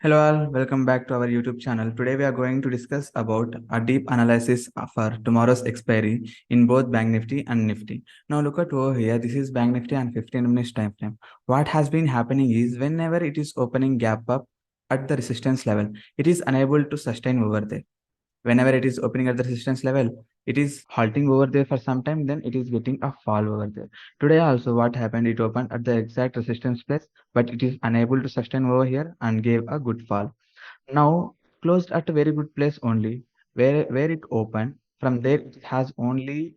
Hello all, welcome back to our YouTube channel. Today we are going to discuss about a deep analysis for tomorrow's expiry in both Bank Nifty and Nifty. Now look at over here, this is Bank Nifty and 15 minutes time frame. What has been happening is whenever it is opening gap up at the resistance level, it is unable to sustain over there. Whenever it is opening at the resistance level, it is halting over there for some time, then it is getting a fall over there. Today also what happened, it opened at the exact resistance place, but it is unable to sustain over here and gave a good fall. Now closed at a very good place only, where it opened. From there it has only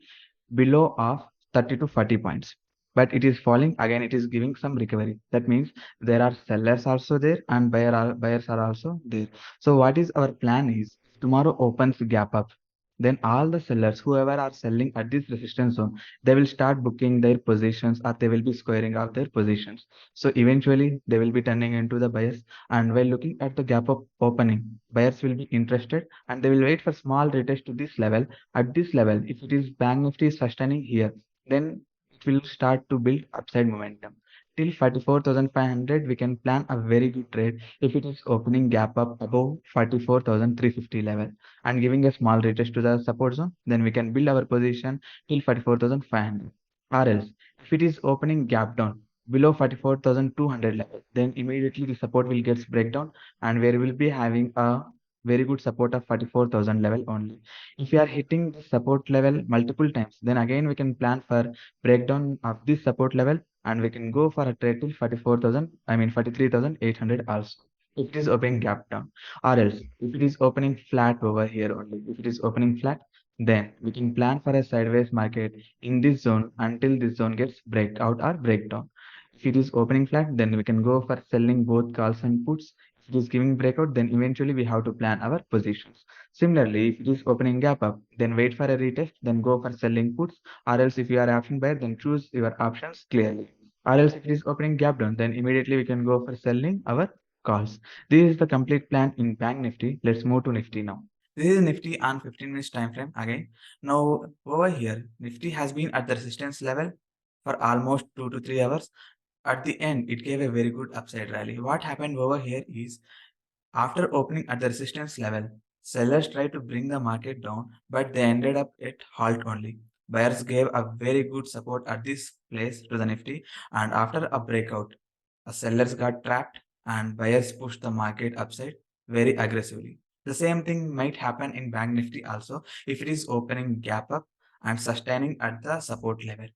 below of 30 to 40 points, but it is falling again, it is giving some recovery. That means there are sellers also there and buyers are also there. So what is our plan is, tomorrow opens gap up, then all the sellers whoever are selling at this resistance zone, they will start booking their positions or they will be squaring off their positions. So eventually they will be turning into the buyers, and while looking at the gap up opening, buyers will be interested and they will wait for small retest to this level. At this level, if it is Bank Nifty is sustaining here, then it will start to build upside momentum. Till 44,500, we can plan a very good trade if it is opening gap up above 44,350 level and giving a small retest to the support zone. Then we can build our position till 44,500. Or else, if it is opening gap down below 44,200 level, then immediately the support will get breakdown and we will be having a very good support of 44,000 level only. If we are hitting the support level multiple times, then again we can plan for breakdown of this support level and we can go for a trade till 44,000, I mean 43,800 also. If it is opening gap down, or else if it is opening flat over here only, if it is opening flat, then we can plan for a sideways market in this zone until this zone gets break out or breakdown. If it is opening flat, then we can go for selling both calls and puts. If it is giving breakout, then eventually we have to plan our positions. Similarly, if it is opening gap up, then wait for a retest, then go for selling puts, or else if you are option buyer, then choose your options clearly. Or else if it is opening gap down, then immediately we can go for selling our calls. This is the complete plan in Bank Nifty. Let's move to Nifty now. This is Nifty on 15 minutes time frame again. Now over here, Nifty has been at the resistance level for almost 2 to 3 hours. At the end, it gave a very good upside rally. What happened over here is, after opening at the resistance level, sellers tried to bring the market down, but they ended up at halt only. Buyers gave a very good support at this place to the Nifty, and after a breakout, sellers got trapped and buyers pushed the market upside very aggressively. The same thing might happen in Bank Nifty also if it is opening gap up and sustaining at the support level.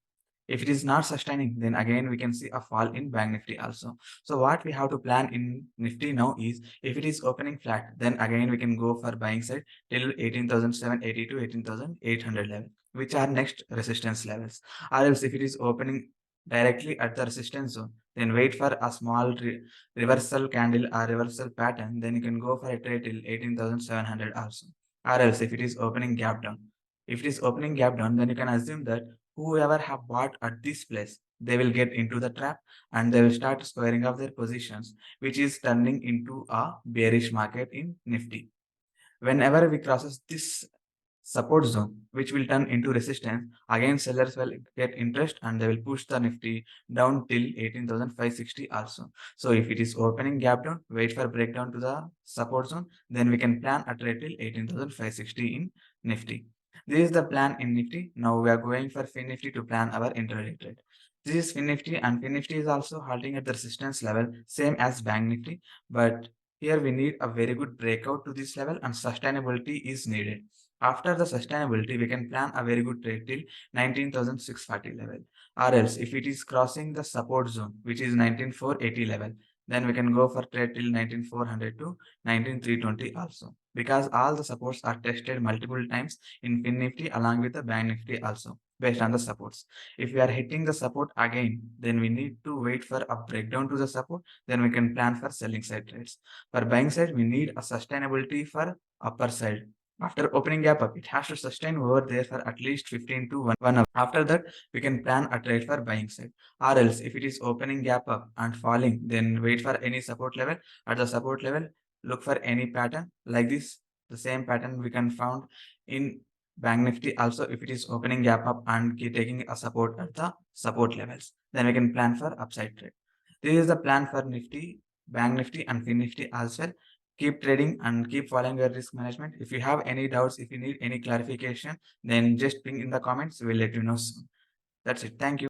If it is not sustaining, then again we can see a fall in Bank Nifty also. So what we have to plan in Nifty now is, if it is opening flat, then again we can go for buying side till 18,780 to 18,800 level, which are next resistance levels. Or else if it is opening directly at the resistance zone, then wait for a small reversal candle or reversal pattern, then you can go for a trade till 18,700 also. Or else if it is opening gap down. If it is opening gap down, then you can assume that whoever have bought at this place, they will get into the trap and they will start squaring off their positions, which is turning into a bearish market in Nifty. Whenever we crosses this support zone, which will turn into resistance, again sellers will get interest and they will push the Nifty down till 18,560 also. So if it is opening gap down, wait for breakdown to the support zone, then we can plan a trade till 18,560 in Nifty. This is the plan in Nifty. Now we are going for FinNifty to plan our intraday trade. This is FinNifty, and FinNifty is also halting at the resistance level, same as Bank Nifty, but here we need a very good breakout to this level and sustainability is needed. After the sustainability, we can plan a very good trade till 19,640 level. Or else, if it is crossing the support zone, which is 19,480 level, then we can go for trade till 19,400 to 19,320 also. Because all the supports are tested multiple times in FinNifty along with the Bank Nifty also, based on the supports. If we are hitting the support again, then we need to wait for a breakdown to the support, then we can plan for selling side trades. For buying side, we need a sustainability for upper side. After opening gap up, it has to sustain over there for at least 15 to 1 hour. After that, we can plan a trade for buying side. Or else, if it is opening gap up and falling, then wait for any support level. At the support level, look for any pattern like this. The same pattern we can found in Bank Nifty also. If it is opening gap up and taking a support at the support levels, then we can plan for upside trade. This is the plan for Nifty. Bank Nifty and FinNifty as well. Keep trading and keep following your risk management. If you have any doubts, if you need any clarification, then just ping in the comments. We'll let you know soon. That's it. Thank you.